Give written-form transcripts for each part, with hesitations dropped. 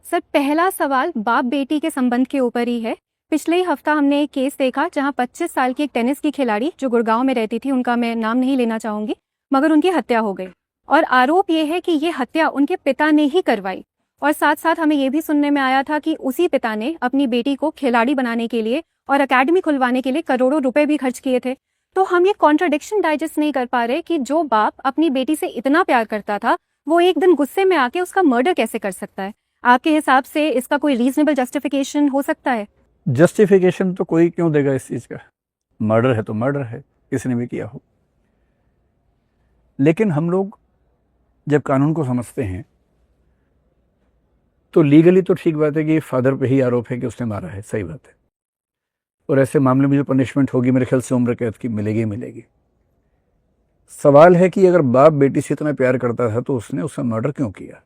Sir, पहला सवाल बाप बेटी के संबंध के ऊपर ही है। पिछले ही हफ्ता हमने एक केस देखा जहां 25 साल की एक टेनिस की खिलाड़ी जो गुड़गांव में रहती थी, उनका मैं नाम नहीं लेना चाहूंगी, मगर उनकी हत्या हो गई। और आरोप ये है कि ये हत्या उनके पिता ने ही करवाई। और साथ साथ हमें ये भी सुनने में आया था कि उसी पिता ने अपनी बेटी को खिलाड़ी बनाने के लिए और अकेडमी खुलवाने के लिए करोड़ों रुपए भी खर्च किए थे। तो हम ये कॉन्ट्रडिक्शन डाइजेस्ट नहीं कर पा रहे कि जो बाप अपनी बेटी से इतना प्यार करता था, वो एक दिन गुस्से में आके उसका मर्डर कैसे कर सकता है? आपके हिसाब से इसका कोई रीजनेबल जस्टिफिकेशन हो सकता है? जस्टिफिकेशन तो कोई क्यों देगा इस चीज़ का? मर्डर है तो मर्डर है, किसी ने भी किया हो। लेकिन हम लोग जब कानून को समझते हैं तो लीगली तो ठीक बात है कि फादर पे ही आरोप है कि उसने मारा है, सही बात है। और ऐसे मामले में जो पनिशमेंट होगी मेरे ख्याल से उम्र कैद की मिलेगी ही मिलेगी। सवाल है कि अगर बाप बेटी से इतना प्यार करता था तो उसने उसका मर्डर क्यों किया?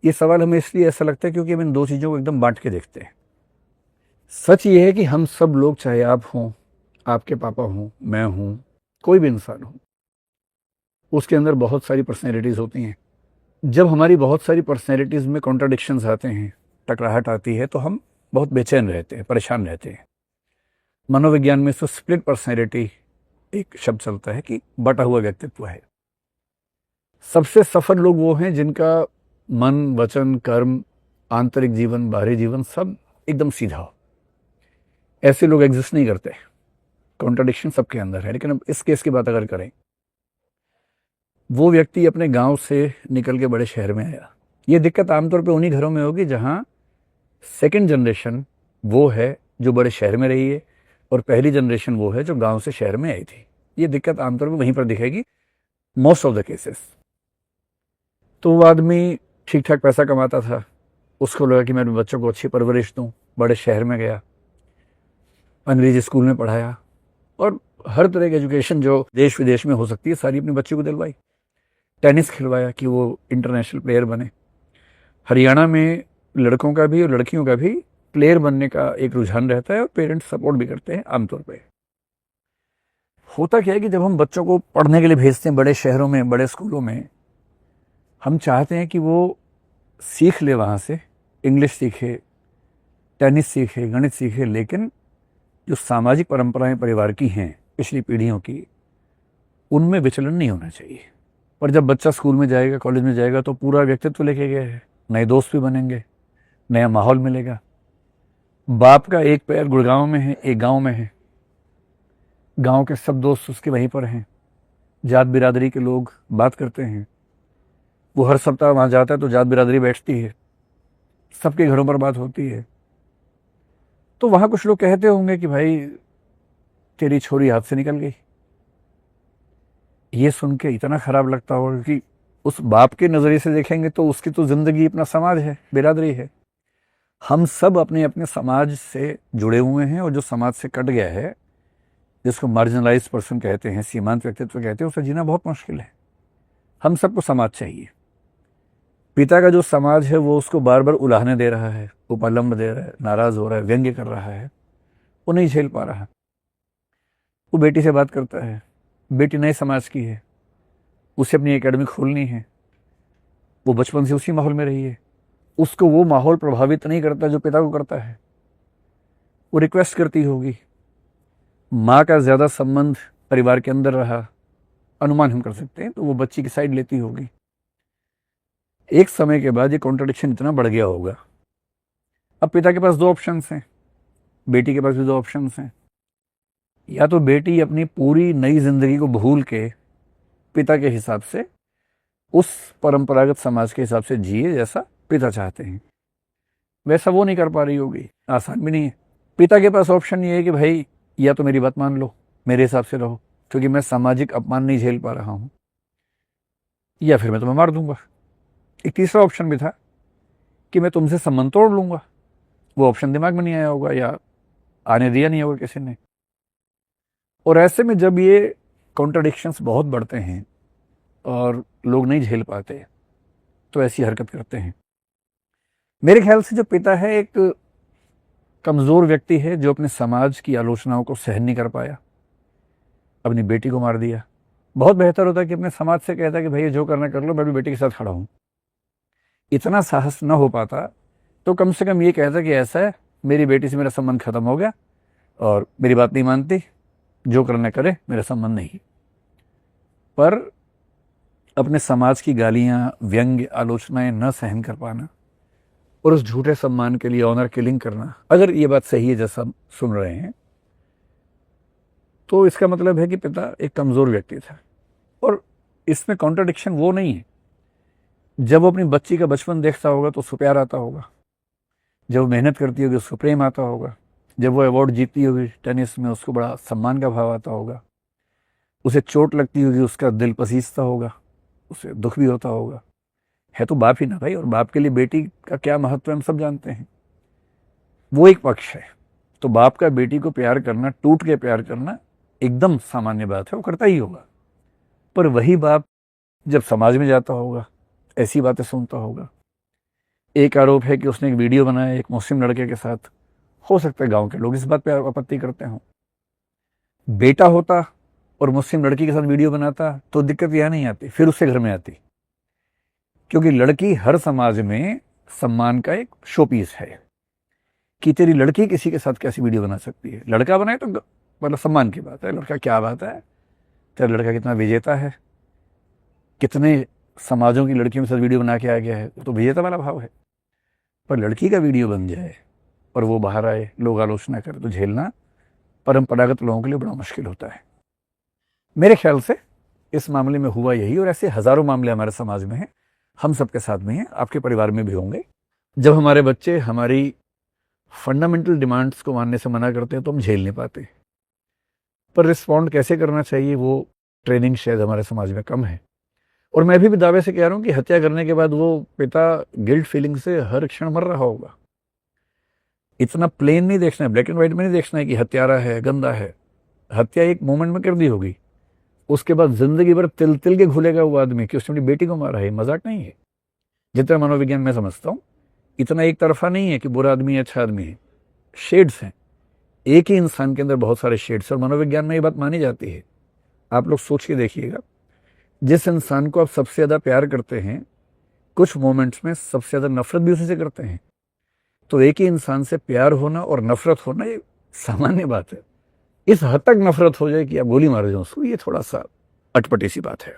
ये सवाल हमें इसलिए ऐसा लगता है क्योंकि हम इन दो चीज़ों को एकदम बांट के देखते हैं। सच ये है कि हम सब लोग, चाहे आप हों, आपके पापा हों, मैं हूं, कोई भी इंसान हो, उसके अंदर बहुत सारी पर्सनैलिटीज़ होती हैं। जब हमारी बहुत सारी पर्सनैलिटीज़ में कॉन्ट्राडिक्शंस आते हैं, टकराहट आती है, तो हम बहुत बेचैन रहते हैं, परेशान रहते हैं। मनोविज्ञान में इसको स्प्लिट पर्सनैलिटी एक शब्द चलता है कि बटा हुआ व्यक्तित्व है। सबसे सफल लोग वो हैं जिनका मन, वचन, कर्म, आंतरिक जीवन, बाहरी जीवन सब एकदम सीधा हो। ऐसे लोग एग्जिस्ट नहीं करते। कॉन्ट्राडिक्शन सबके अंदर है। लेकिन अब इस केस की बात अगर करें, वो व्यक्ति अपने गांव से निकल के बड़े शहर में आया। ये दिक्कत आमतौर पे उन्हीं घरों में होगी जहां सेकंड जनरेशन वो है जो बड़े शहर में रही है और पहली जनरेशन वो है जो गांव से शहर में आई थी। ये दिक्कत आमतौर पे वहीं पर दिखेगी, मोस्ट ऑफ द केसेस। तो वो आदमी ठीक ठाक पैसा कमाता था, उसको लगा कि मैं अपने बच्चों को अच्छी परवरिश दूं, बड़े शहर में गया, अंग्रेजी स्कूल में पढ़ाया और हर तरह की एजुकेशन जो देश विदेश में हो सकती है सारी अपने बच्चे को दिलवाई। टेनिस खिलवाया कि वो इंटरनेशनल प्लेयर बने। हरियाणा में लड़कों का भी और लड़कियों का भी प्लेयर बनने का एक रुझान रहता है और पेरेंट्स सपोर्ट भी करते हैं आमतौर पे। होता क्या है कि जब हम बच्चों को पढ़ने के लिए भेजते हैं बड़े शहरों में, बड़े स्कूलों में, हम चाहते हैं कि वो सीख ले, वहाँ से इंग्लिश सीखे, टेनिस सीखे, गणित सीखे, लेकिन जो सामाजिक परंपराएं परिवार की हैं पिछली पीढ़ियों की, उनमें विचलन नहीं होना चाहिए। पर जब बच्चा स्कूल में जाएगा, कॉलेज में जाएगा, तो पूरा व्यक्तित्व लेके गया है, नए दोस्त भी बनेंगे, नया माहौल मिलेगा। बाप का एक पैर गुड़गांव में है, एक गांव में है, गांव के सब दोस्त उसके वहीं पर हैं, जात बिरादरी के लोग बात करते हैं, वो हर सप्ताह वहाँ जाता है तो जात बिरादरी बैठती है, सबके घरों पर बात होती है। तो वहाँ कुछ लोग कहते होंगे कि भाई तेरी छोरी हाथ से निकल गई। ये सुन के इतना खराब लगता होगा कि उस बाप के नज़रिए से देखेंगे तो उसकी तो ज़िंदगी अपना समाज है, बिरादरी है। हम सब अपने अपने समाज से जुड़े हुए हैं और जो समाज से कट गया है, जिसको मार्जिनलाइज्ड पर्सन कहते हैं, सीमांत व्यक्तित्व कहते हैं, उसे जीना बहुत मुश्किल है। हम सबको समाज चाहिए। पिता का जो समाज है वो उसको बार बार उलाहने दे रहा है, उपलम्ब दे रहा है, नाराज़ हो रहा है, व्यंग्य कर रहा है, वो नहीं झेल पा रहा। वो बेटी से बात करता है, बेटी नए समाज की है, उसे अपनी एकेडमी खोलनी है, वो बचपन से उसी माहौल में रही है, उसको वो माहौल प्रभावित नहीं करता जो पिता को करता है। वो रिक्वेस्ट करती होगी, माँ का ज़्यादा संबंध परिवार के अंदर रहा, अनुमान हम कर सकते हैं, तो वो बच्ची की साइड लेती होगी। एक समय के बाद ये कॉन्ट्रडिक्शन इतना बढ़ गया होगा। अब पिता के पास दो ऑप्शंस हैं, बेटी के पास भी दो ऑप्शंस हैं। या तो बेटी अपनी पूरी नई जिंदगी को भूल के पिता के हिसाब से, उस परंपरागत समाज के हिसाब से जिए जैसा पिता चाहते हैं, वैसा वो नहीं कर पा रही होगी, आसान भी नहीं है। पिता के पास ऑप्शन ये है कि भाई या तो मेरी बात मान लो, मेरे हिसाब से रहो, क्योंकि मैं सामाजिक अपमान नहीं झेल पा रहा हूँ, या फिर मैं तुम्हें मार दूंगा। एक तीसरा ऑप्शन भी था कि मैं तुमसे संबंध तोड़ लूंगा। वो ऑप्शन दिमाग में नहीं आया होगा या आने दिया नहीं होगा किसी ने। और ऐसे में जब ये कॉन्ट्रडिक्शंस बहुत बढ़ते हैं और लोग नहीं झेल पाते, तो ऐसी हरकत करते हैं। मेरे ख्याल से जो पिता है एक कमज़ोर व्यक्ति है जो अपने समाज की आलोचनाओं को सहन नहीं कर पाया, अपनी बेटी को मार दिया। बहुत बेहतर होता कि अपने समाज से कहता कि भैया जो करना कर लो, मैं भी बेटी के साथ खड़ा हूँ। इतना साहस न हो पाता तो कम से कम ये कहता कि ऐसा है, मेरी बेटी से मेरा संबंध खत्म हो गया और मेरी बात नहीं मानती, जो करना करे, मेरा संबंध नहीं। पर अपने समाज की गालियां, व्यंग्य, आलोचनाएं न सहन कर पाना और उस झूठे सम्मान के लिए ऑनर किलिंग करना, अगर ये बात सही है जैसा हम सुन रहे हैं, तो इसका मतलब है कि पिता एक कमज़ोर व्यक्ति था। और इसमें कॉन्ट्राडिक्शन वो नहीं है, जब वो अपनी बच्ची का बचपन देखता होगा तो उसको प्यार आता होगा, जब वो मेहनत करती होगी उसको प्रेम आता होगा, जब वो अवार्ड जीतती होगी टेनिस में उसको बड़ा सम्मान का भाव आता होगा, उसे चोट लगती होगी उसका दिल पसीजता होगा, उसे दुख भी होता होगा। है तो बाप ही ना भाई, और बाप के लिए बेटी का क्या महत्व है हम सब जानते हैं। वो एक पक्ष है। तो बाप का बेटी को प्यार करना, टूट के प्यार करना एकदम सामान्य बात है, वो करता ही होगा। पर वही बाप जब समाज में जाता होगा, ऐसी बातें सुनता होगा। एक आरोप है कि उसने एक वीडियो बनाया एक मुस्लिम लड़के के साथ। हो सकता है गांव के लोग इस बात पे आपत्ति करते हों। बेटा होता और मुस्लिम लड़की के साथ वीडियो बनाता तो दिक्कत यह नहीं आती, फिर उससे घर में आती। क्योंकि लड़की हर समाज में सम्मान का एक शो पीस है कि तेरी लड़की किसी के साथ कैसी वीडियो बना सकती है। लड़का बनाए तो मतलब सम्मान की बात है, लड़का क्या बात है, तेरा लड़का कितना विजेता है, कितने समाजों की लड़कियों के साथ वीडियो बना के आ गया है, तो विजेता वाला भाव है। पर लड़की का वीडियो बन जाए और वो बाहर आए, लोग आलोचना करें, तो झेलना परंपरागत लोगों के लिए बड़ा मुश्किल होता है। मेरे ख्याल से इस मामले में हुआ यही, और ऐसे हजारों मामले हमारे समाज में हैं, हम सबके साथ में हैं, आपके परिवार में भी होंगे। जब हमारे बच्चे हमारी फंडामेंटल डिमांड्स को मानने से मना करते हैं तो हम झेल नहीं पाते। पर रिस्पॉन्ड कैसे करना चाहिए, वो ट्रेनिंग शायद हमारे समाज में कम है। और मैं भी दावे से कह रहा हूँ कि हत्या करने के बाद वो पिता गिल्ट फीलिंग से हर क्षण मर रहा होगा। इतना प्लेन नहीं देखना है, ब्लैक एंड व्हाइट में नहीं देखना है कि हत्यारा है, गंदा है। हत्या एक मोमेंट में कर दी होगी, उसके बाद जिंदगी भर तिल तिल के घुलेगा वो आदमी कि उसने अपनी बेटी को मारा है। मजाक नहीं है। जितना मनोविज्ञान मैं समझता हूँ, इतना एक तरफा नहीं है कि बुरा आदमी अच्छा आदमी है। शेड्स हैं, एक ही इंसान के अंदर बहुत सारे शेड्स, और मनोविज्ञान में ये बात मानी जाती है। आप लोग सोच के देखिएगा, जिस इंसान को आप सबसे ज़्यादा प्यार करते हैं, कुछ मोमेंट्स में सबसे ज़्यादा नफरत भी उसी से करते हैं। तो एक ही इंसान से प्यार होना और नफरत होना ये सामान्य बात है। इस हद तक नफरत हो जाए कि आप गोली मार जाओ उसको, ये थोड़ा सा अटपटी सी बात है।